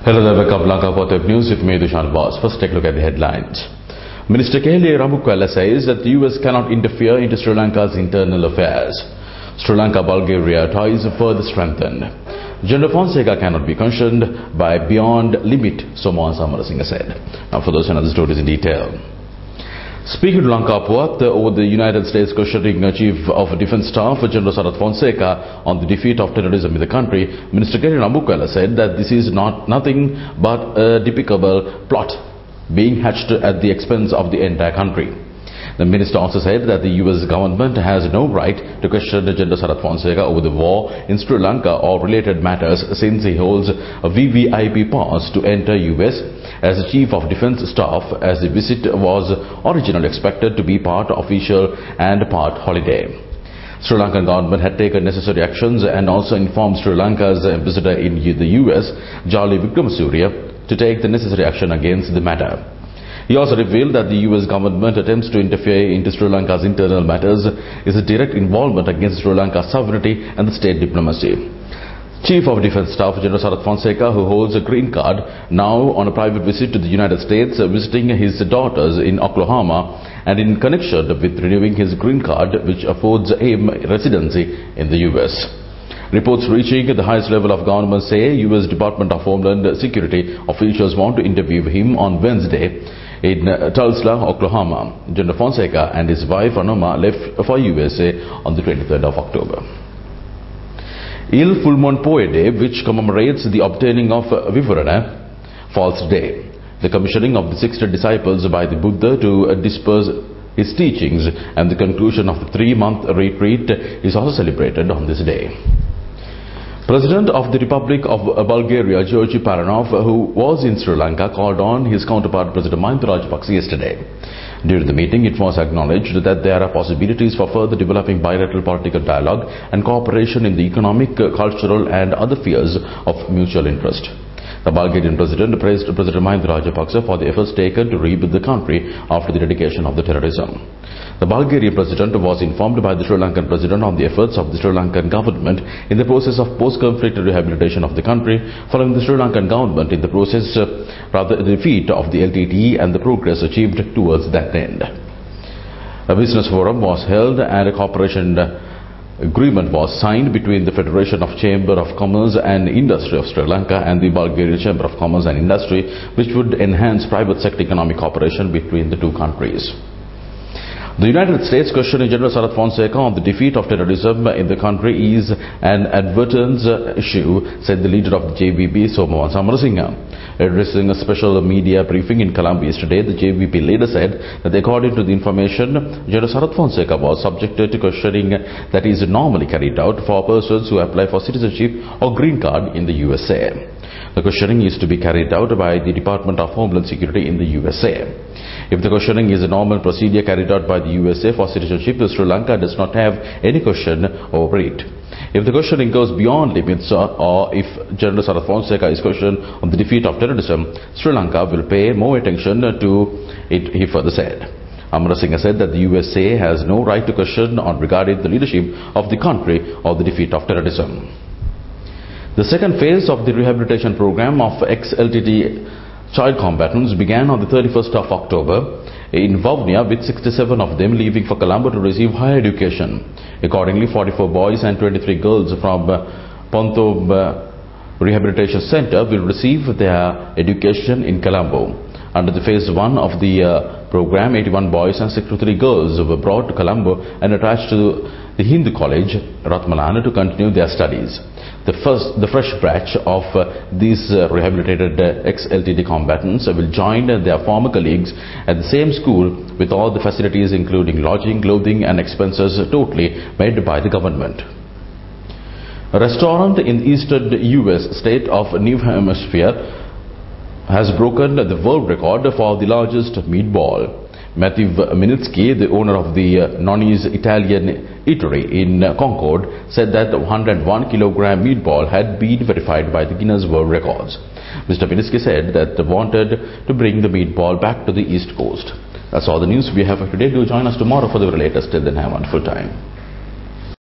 Hello there, welcome to Lanka Potep News with me, Dushan Boss. First, take a look at the headlines. Minister Kehliya Rabukwala says that the US cannot interfere into Sri Lanka's internal affairs. Sri Lanka-Bulgaria ties further strengthened. General Fonseca cannot be questioned by beyond limit, Somohan Samarasinga said. Now for those and other stories in detail. Speaking to Lanka Poet over the United States questioning Chief of Defence Staff General Sarath Fonseca on the defeat of terrorism in the country, Minister Kehliya Rabukwala said that this is nothing but a despicable plot being hatched at the expense of the entire country. The minister also said that the US government has no right to question General Sarath Fonseca over the war in Sri Lanka or related matters since he holds a VVIP pass to enter US as Chief of Defence Staff, as the visit was originally expected to be part official and part holiday. Sri Lankan government had taken necessary actions and also informed Sri Lanka's ambassador in the US, Jali Wickremesinghe, to take the necessary action against the matter. He also revealed that the US government attempts to interfere into Sri Lanka's internal matters is a direct involvement against Sri Lanka's sovereignty and the state diplomacy. Chief of Defence Staff General Sarath Fonseca, who holds a green card, now on a private visit to the United States, visiting his daughters in Oklahoma and in connection with renewing his green card, which affords him residency in the US. Reports reaching the highest level of government say US Department of Homeland Security officials want to interview him on Wednesday in Tulsa, Oklahoma. General Fonseca and his wife Anoma left for USA on the 23rd of October. Il Full Moon Poe Day, which commemorates the obtaining of Vivarana, falls day. The commissioning of the 60 disciples by the Buddha to disperse his teachings and the conclusion of the 3-month retreat is also celebrated on this day. President of the Republic of Bulgaria, Georgi Paranov, who was in Sri Lanka, called on his counterpart President Mahinda Rajapaksa yesterday. During the meeting, it was acknowledged that there are possibilities for further developing bilateral political dialogue and cooperation in the economic, cultural and other spheres of mutual interest. The Bulgarian president praised President Mahinda Rajapaksa for the efforts taken to rebuild the country after the eradication of the terrorism. The Bulgarian president was informed by the Sri Lankan president on the efforts of the Sri Lankan government in the process of post-conflict rehabilitation of the country, following the Sri Lankan government in the process, the defeat of the LTTE and the progress achieved towards that end. A business forum was held and a cooperation agreement was signed between the Federation of Chamber of Commerce and Industry of Sri Lanka and the Bulgarian Chamber of Commerce and Industry, which would enhance private sector economic cooperation between the two countries. The United States questioning General Sarath Fonseca on the defeat of terrorism in the country is an advertent issue, said the leader of the JVP, Somohan Samarasinga. Addressing a special media briefing in Colombo yesterday, the JVP leader said that according to the information, General Sarath Fonseca was subjected to questioning that is normally carried out for persons who apply for citizenship or green card in the USA. The questioning is to be carried out by the Department of Homeland Security in the USA. If the questioning is a normal procedure carried out by the USA for citizenship, Sri Lanka does not have any question over it. If the questioning goes beyond limits or if General Sarath Fonseca is questioned on the defeat of terrorism, Sri Lanka will pay more attention to it, he further said. Amarasinga said that the USA has no right to question on regarding the leadership of the country or the defeat of terrorism. The second phase of the rehabilitation program of ex-LTTE child combatants began on the 31st of October in Vavnia, with 67 of them leaving for Colombo to receive higher education. Accordingly, 44 boys and 23 girls from Ponto Rehabilitation Center will receive their education in Colombo. Under the phase 1 of the program, 81 boys and 63 girls were brought to Colombo and attached to the Hindu College, Ratmalana, to continue their studies. The fresh batch of these rehabilitated ex-LTTE combatants will join their former colleagues at the same school with all the facilities including lodging, clothing and expenses totally paid by the government. A restaurant in the eastern US state of New Hampshire has broken the world record for the largest meatball. Matthew Minitsky, the owner of the Nonni's Italian Eatery in Concord, said that the 101 kilogram meatball had been verified by the Guinness World Records. Mr. Minitsky said that they wanted to bring the meatball back to the East Coast. That's all the news we have for today. Do join us tomorrow for the latest. Till then, have a wonderful time.